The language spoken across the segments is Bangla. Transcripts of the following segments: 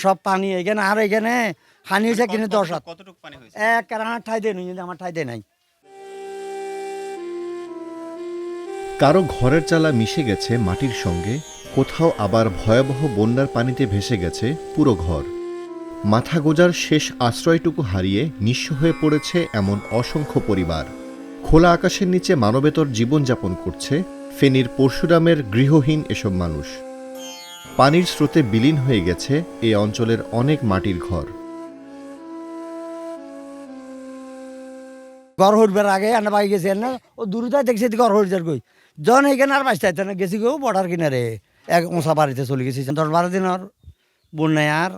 সব পানি এখানে আর এখানে পানি হয়েছে কিনে 10 হাত কতটুকু পানি হয়েছে? এক আমার ঠাই দেয় নি আমার ঠাই দেয় নাই। কারো ঘরের চালা মিশে গেছে মাটির সঙ্গে, কোথাও আবার ভয়াবহ বন্যার পানিতে ভেসে গেছে পুরো ঘর। মাথা গোজার শেষ আশ্রয়টুকু হারিয়ে নিঃস্ব হয়ে পড়েছে এমন অসংখ্য পরিবার। খোলা আকাশের নিচে মানবেতর জীবনযাপন করছে ফেনীর পরশুরামের গৃহহীন এসব মানুষ। পানির স্রোতে বিলীন হয়ে গেছে এই অঞ্চলের অনেক মাটির ঘর। ঘর হইবার আগে এনে পাই গেছে না ও দূরতায় দেখছি ঘর হইবার কই জন এখানে আর বাঁচতে না গেছি গো বর্ডার কিনারে এক উঁচা বাড়িতে চলে গেছি 10-12 দিনের বন্যায় আর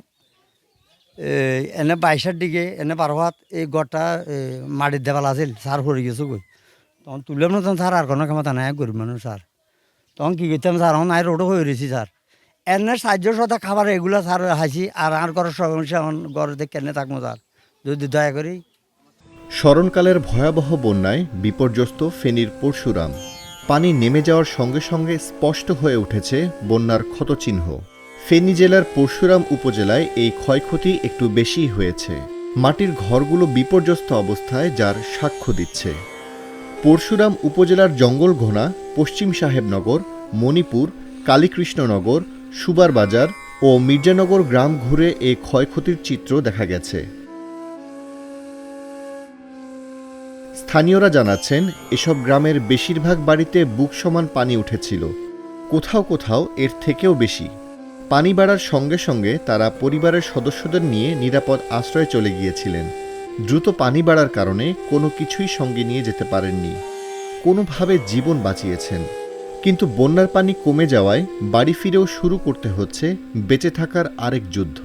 এনে 22-এর দিকে এনে 12 হাত এই ঘরটা মাটির দেওয়াল আছিল সার পড়ে গেছে কই তখন তুললাম না তখন স্যার আর কোনো ক্ষমতা নাই গরিব মানুষ স্যার তখন কী করতাম স্যার এখন নাই রোডও হয়ে রয়েছি স্যার এনে সাহায্য সাথে খাবার এগুলো স্যার হাসি আর ঘরের সমস্যা এখন ঘরে কেনে থাকবো স্যার যদি দয়া করি। স্মরণকালের ভয়াবহ বন্যায় বিপর্যস্ত ফেনীর পরশুরাম। পানি নেমে যাওয়ার সঙ্গে সঙ্গে স্পষ্ট হয়ে উঠেছে বন্যার ক্ষতচিহ্ন। ফেনী জেলার পরশুরাম উপজেলায় এই ক্ষয়ক্ষতি একটু বেশিই হয়েছে। মাটির ঘরগুলো বিপর্যস্ত অবস্থায় যার সাক্ষ্য দিচ্ছে। পরশুরাম উপজেলার জঙ্গলঘোনা, পশ্চিম সাহেবনগর, মণিপুর, কালীকৃষ্ণনগর, সুবার বাজার ও মির্জানগর গ্রাম ঘুরে এই ক্ষয়ক্ষতির চিত্র দেখা গেছে। স্থানীয়রা জানাচ্ছেন এসব গ্রামের বেশিরভাগ বাড়িতে বুক সমান পানি উঠেছিল, কোথাও কোথাও এর থেকেও বেশি। পানি বাড়ার সঙ্গে সঙ্গে তারা পরিবারের সদস্যদের নিয়ে নিরাপদ আশ্রয়ে চলে গিয়েছিলেন। দ্রুত পানি বাড়ার কারণে কোনো কিছুই সঙ্গে নিয়ে যেতে পারেননি, কোনোভাবে জীবন বাঁচিয়েছেন। কিন্তু বন্যার পানি কমে যাওয়ায় বাড়ি ফিরেও শুরু করতে হচ্ছে বেঁচে থাকার আরেক যুদ্ধ।